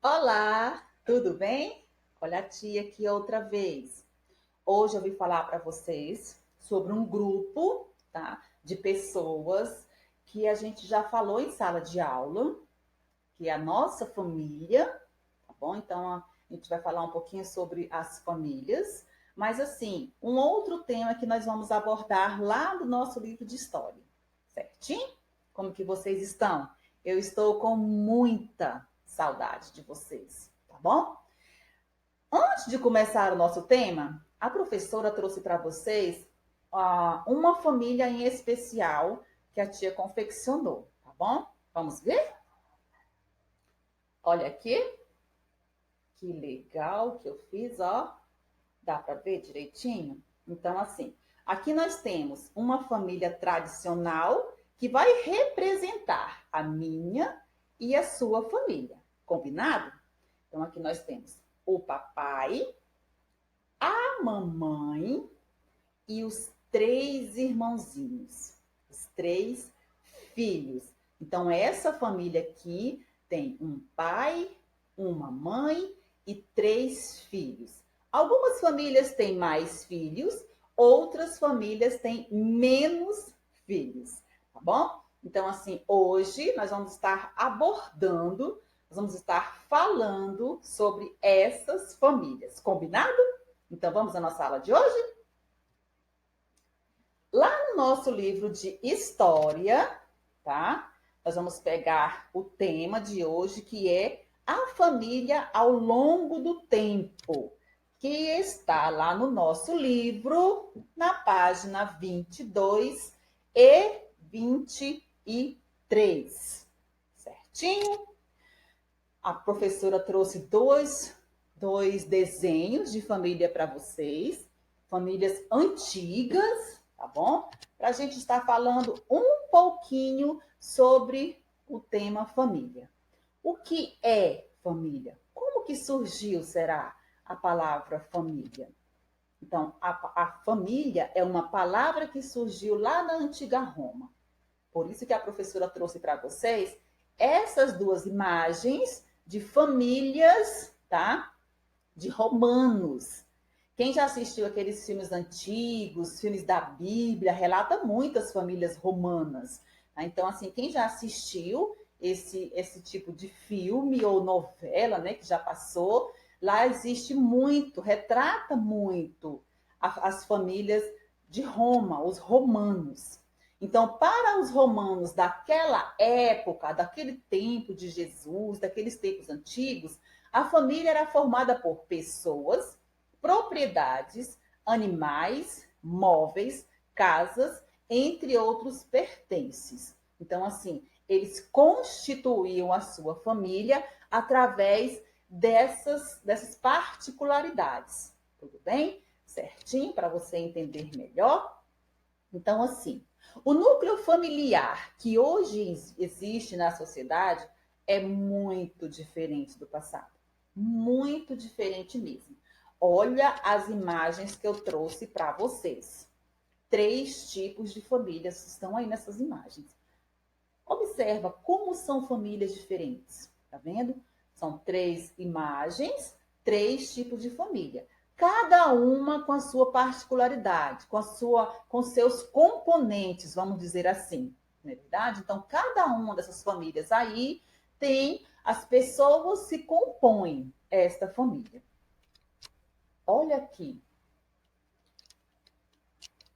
Olá, tudo bem? Olha a tia aqui outra vez. Hoje eu vim falar para vocês sobre um grupo, tá, de pessoas que a gente já falou em sala de aula, que é a nossa família, tá bom? Então a gente vai falar um pouquinho sobre as famílias, mas assim, um outro tema que nós vamos abordar lá no nosso livro de história, certinho? Como que vocês estão? Eu estou com muita saudade de vocês, tá bom? Antes de começar o nosso tema, a professora trouxe para vocês uma família em especial que a tia confeccionou, tá bom? Vamos ver? Olha aqui, que legal que eu fiz, ó. Dá para ver direitinho? Então, assim, aqui nós temos uma família tradicional que vai representar a minha e a sua família. Combinado? Então, aqui nós temos o papai, a mamãe e os três irmãozinhos, os três filhos. Então, essa família aqui tem um pai, uma mãe e três filhos. Algumas famílias têm mais filhos, outras famílias têm menos filhos, tá bom? Então, assim, hoje nós vamos estar abordando, nós vamos estar falando sobre essas famílias, combinado? Então, vamos à nossa aula de hoje? Lá no nosso livro de história, tá? Nós vamos pegar o tema de hoje, que é a família ao longo do tempo, que está lá no nosso livro, na página 22 e 23. Certinho? A professora trouxe dois desenhos de família para vocês, famílias antigas, tá bom? Para a gente estar falando um pouquinho sobre o tema família. O que é família? Como que surgiu, será, a palavra família? Então, a família é uma palavra que surgiu lá na antiga Roma. Por isso que a professora trouxe para vocês essas duas imagens de famílias, tá? De romanos. Quem já assistiu aqueles filmes antigos, filmes da Bíblia, relata muitas famílias romanas. Tá? Então, assim, quem já assistiu esse tipo de filme ou novela, né, que já passou, lá existe muito, retrata muito as famílias de Roma, os romanos. Então, para os romanos daquela época, daquele tempo de Jesus, daqueles tempos antigos, a família era formada por pessoas, propriedades, animais, móveis, casas, entre outros pertences. Então, assim, eles constituíam a sua família através dessas particularidades. Tudo bem? Certinho para você entender melhor? Então, assim, o núcleo familiar que hoje existe na sociedade é muito diferente do passado. Muito diferente mesmo. Olha as imagens que eu trouxe para vocês. Três tipos de famílias estão aí nessas imagens. Observa como são famílias diferentes. Tá vendo? São três imagens, três tipos de família. Cada uma com a sua particularidade, com seus componentes, vamos dizer assim. Não é verdade? Então, cada uma dessas famílias aí tem as pessoas que compõem esta família. Olha aqui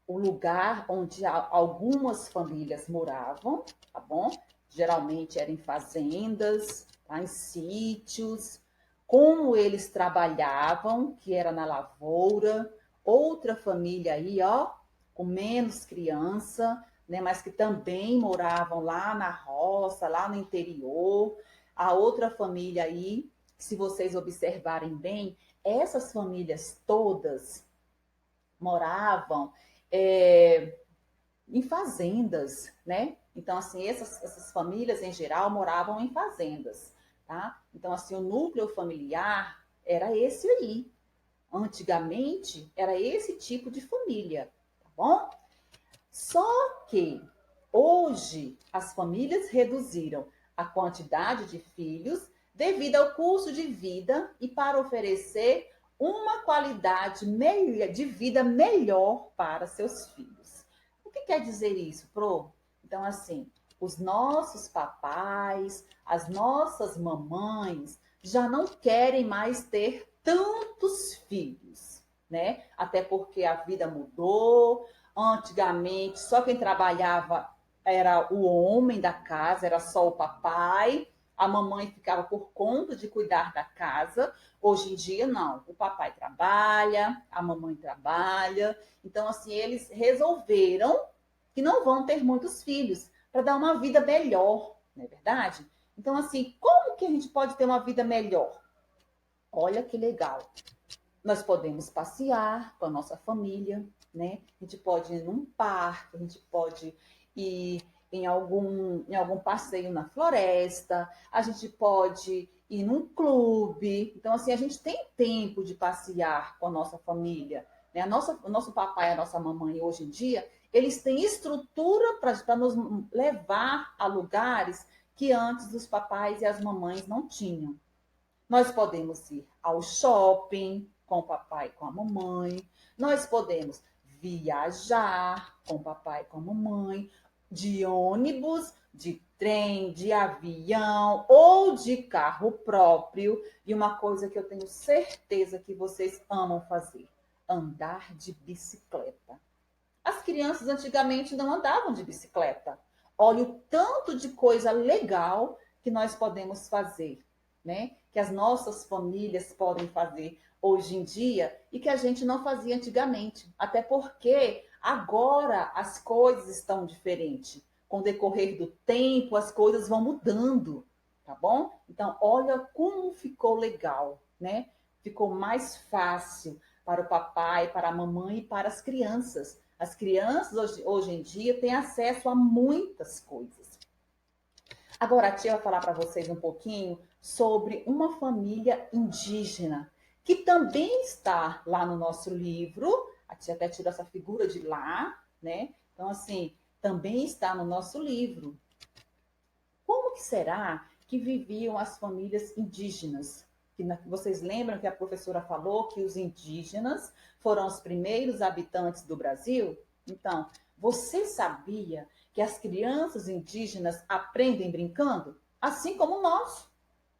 o lugar onde algumas famílias moravam, tá bom? Geralmente eram em fazendas, tá? Em sítios, como eles trabalhavam, que era na lavoura, outra família aí, ó, com menos criança, né, mas que também moravam lá na roça, lá no interior. A outra família aí, se vocês observarem bem, essas famílias todas moravam é, em fazendas, né? Então, assim, essas famílias em geral moravam em fazendas, tá? Então, assim, o núcleo familiar era esse aí. Antigamente, era esse tipo de família, tá bom? Só que hoje as famílias reduziram a quantidade de filhos devido ao custo de vida e para oferecer uma qualidade de vida melhor para seus filhos. O que quer dizer isso, Pro? Então, assim, os nossos papais, as nossas mamães já não querem mais ter tantos filhos, né? Até porque a vida mudou. Antigamente, só quem trabalhava era o homem da casa, era só o papai. A mamãe ficava por conta de cuidar da casa. Hoje em dia, não. O papai trabalha, a mamãe trabalha. Então, assim, eles resolveram que não vão ter muitos filhos para dar uma vida melhor, não é verdade? Então, assim, como que a gente pode ter uma vida melhor? Olha que legal. Nós podemos passear com a nossa família, né? A gente pode ir num parque, a gente pode ir em algum passeio na floresta, a gente pode ir num clube. Então, assim, a gente tem tempo de passear com a nossa família. Né? O nosso papai e a nossa mamãe, hoje em dia, eles têm estrutura para nos levar a lugares que antes os papais e as mamães não tinham. Nós podemos ir ao shopping com o papai e com a mamãe. Nós podemos viajar com o papai e com a mamãe, de ônibus, de trem, de avião ou de carro próprio. E uma coisa que eu tenho certeza que vocês amam fazer: andar de bicicleta. As crianças antigamente não andavam de bicicleta. Olha o tanto de coisa legal que nós podemos fazer, né? Que as nossas famílias podem fazer hoje em dia e que a gente não fazia antigamente. Até porque agora as coisas estão diferentes. Com o decorrer do tempo, as coisas vão mudando, tá bom? Então, olha como ficou legal, né? Ficou mais fácil para o papai, para a mamãe e para as crianças. As crianças hoje em dia têm acesso a muitas coisas. Agora a tia vai falar para vocês um pouquinho sobre uma família indígena, que também está lá no nosso livro. A tia até tirou essa figura de lá, né? Então, assim, também está no nosso livro. Como que será que viviam as famílias indígenas? Vocês lembram que a professora falou que os indígenas foram os primeiros habitantes do Brasil? Então, você sabia que as crianças indígenas aprendem brincando? Assim como nós.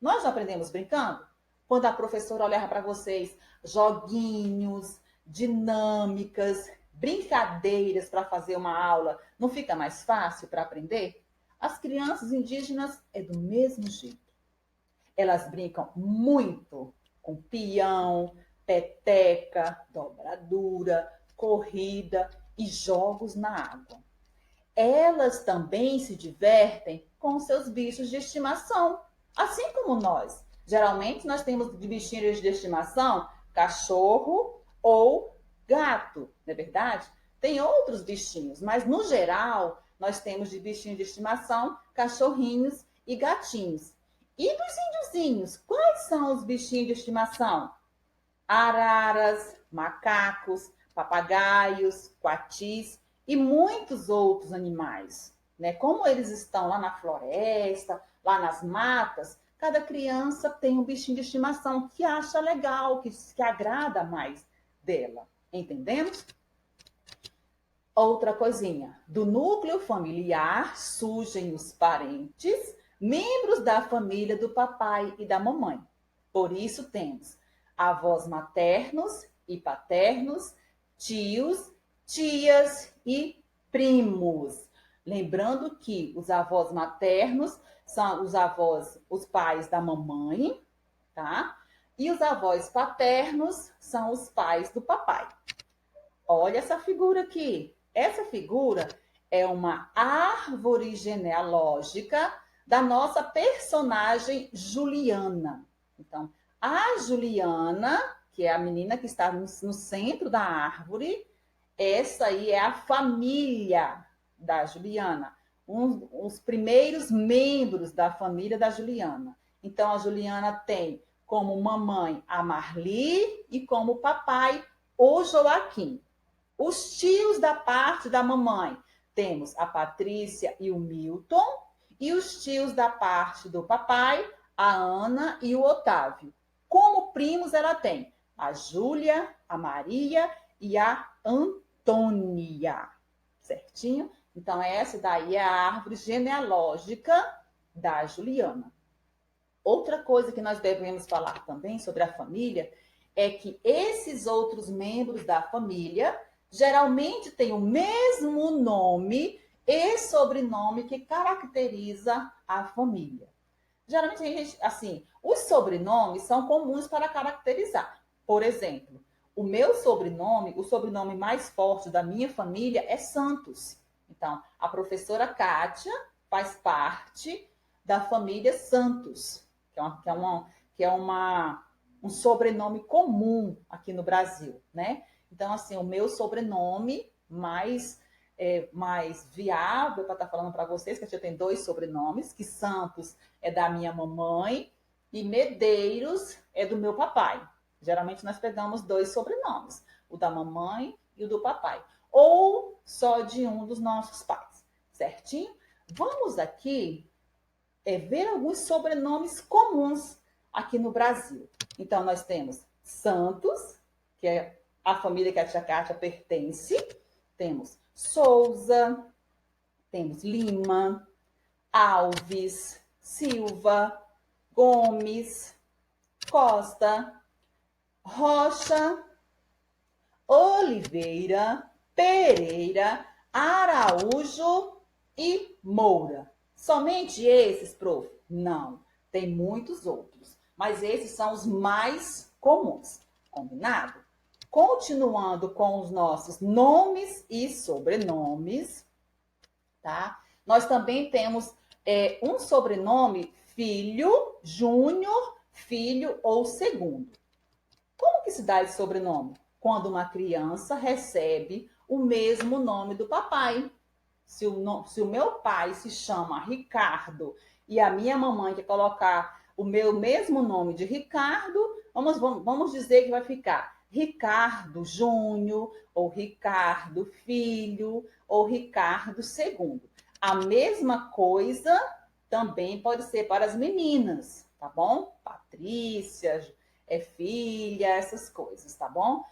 Nós aprendemos brincando? Quando a professora olhava para vocês, joguinhos, dinâmicas, brincadeiras para fazer uma aula, não fica mais fácil para aprender? As crianças indígenas é do mesmo jeito. Elas brincam muito com peão, peteca, dobradura, corrida e jogos na água. Elas também se divertem com seus bichos de estimação, assim como nós. Geralmente nós temos de bichinhos de estimação cachorro ou gato, não é verdade? Tem outros bichinhos, mas no geral nós temos de bichinhos de estimação cachorrinhos e gatinhos. E dos índiozinhos, quais são os bichinhos de estimação? Araras, macacos, papagaios, coatis e muitos outros animais. Né? Como eles estão lá na floresta, lá nas matas, cada criança tem um bichinho de estimação que acha legal, que agrada mais dela. Entendemos? Outra coisinha, do núcleo familiar surgem os parentes, membros da família do papai e da mamãe. Por isso temos avós maternos e paternos, tios, tias e primos. Lembrando que os avós maternos são os avós, os pais da mamãe, tá? E os avós paternos são os pais do papai. Olha essa figura aqui. Essa figura é uma árvore genealógica da nossa personagem Juliana. Então, a Juliana, que é a menina que está no centro da árvore, essa aí é a família da Juliana, os primeiros membros da família da Juliana. Então, a Juliana tem como mamãe a Marli e como papai o Joaquim. Os tios da parte da mamãe, temos a Patrícia e o Milton, e os tios da parte do papai, a Ana e o Otávio. Como primos, ela tem a Júlia, a Maria e a Antônia. Certinho? Então, essa daí é a árvore genealógica da Juliana. Outra coisa que nós devemos falar também sobre a família é que esses outros membros da família geralmente têm o mesmo nome e sobrenome que caracteriza a família. Geralmente, a gente, assim, os sobrenomes são comuns para caracterizar. Por exemplo, o meu sobrenome, o sobrenome mais forte da minha família é Santos. Então, a professora Kátia faz parte da família Santos, que é um sobrenome comum aqui no Brasil, né? Então, assim, o meu sobrenome mais viável para estar falando para vocês, que a gente tem dois sobrenomes, que Santos é da minha mamãe e Medeiros é do meu papai. Geralmente nós pegamos dois sobrenomes, o da mamãe e o do papai, ou só de um dos nossos pais, certinho? Vamos aqui ver alguns sobrenomes comuns aqui no Brasil. Então, nós temos Santos, que é a família que a tia Kátia pertence, temos Souza, temos Lima, Alves, Silva, Gomes, Costa, Rocha, Oliveira, Pereira, Araújo e Moura. Somente esses, prof? Não, tem muitos outros, mas esses são os mais comuns, combinado? Continuando com os nossos nomes e sobrenomes, tá? Nós também temos um sobrenome filho, júnior, filho ou segundo. Como que se dá esse sobrenome? Quando uma criança recebe o mesmo nome do papai. Se o meu pai se chama Ricardo e a minha mamãe quer colocar o meu mesmo nome de Ricardo, vamos dizer que vai ficar Ricardo Júnior, ou Ricardo Filho, ou Ricardo Segundo. A mesma coisa também pode ser para as meninas, tá bom? Patrícia, filha, essas coisas, tá bom?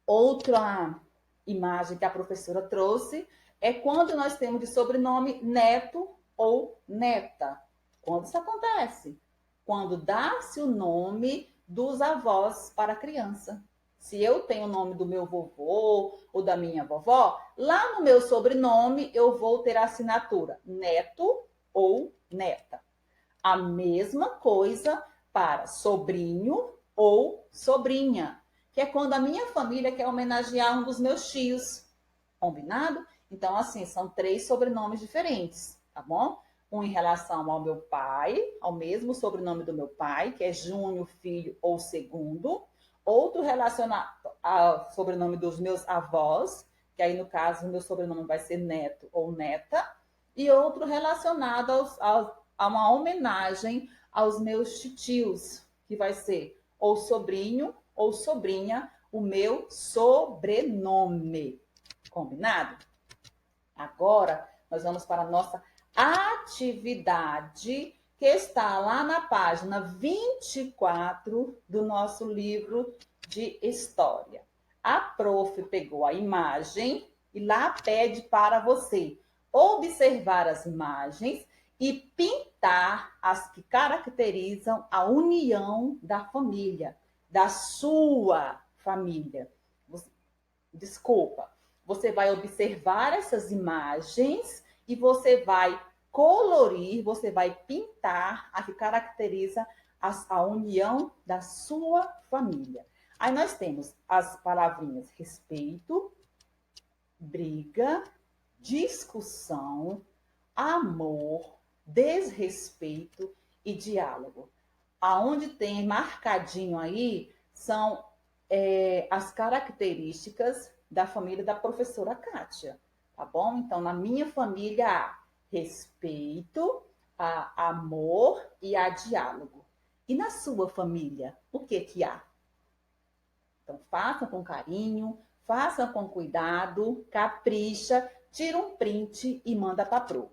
Outra imagem que a professora trouxe é quando nós temos de sobrenome neto ou neta. Quando isso acontece? Quando dá-se o nome dos avós para a criança. Se eu tenho o nome do meu vovô ou da minha vovó, lá no meu sobrenome eu vou ter a assinatura neto ou neta. A mesma coisa para sobrinho ou sobrinha, que é quando a minha família quer homenagear um dos meus tios. Combinado? Então, assim, são 3 sobrenomes diferentes, tá bom? Um em relação ao meu pai, ao mesmo sobrenome do meu pai, que é Júnior, filho ou segundo. Outro relacionado ao sobrenome dos meus avós, que aí, no caso, o meu sobrenome vai ser neto ou neta. E outro relacionado a uma homenagem aos meus titios, que vai ser ou sobrinho ou sobrinha, o meu sobrenome. Combinado? Agora, nós vamos para a nossa atividade, que está lá na página 24 do nosso livro de história. A prof pegou a imagem e lá pede para você observar as imagens e pintar as que caracterizam a união da família, da sua família. Desculpa, você vai observar essas imagens e você vai colorir, você vai pintar a que caracteriza a união da sua família. Aí nós temos as palavrinhas respeito, briga, discussão, amor, desrespeito e diálogo. Aonde tem marcadinho aí são as características da família da professora Kátia, tá bom? Então, na minha família há respeito, há amor e há diálogo. E na sua família, o que há? Então, faça com carinho, faça com cuidado, capricha, tira um print e manda para a Pro.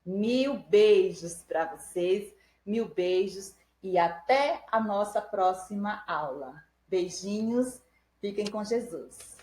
Mil beijos para vocês, mil beijos e até a nossa próxima aula. Beijinhos, fiquem com Jesus.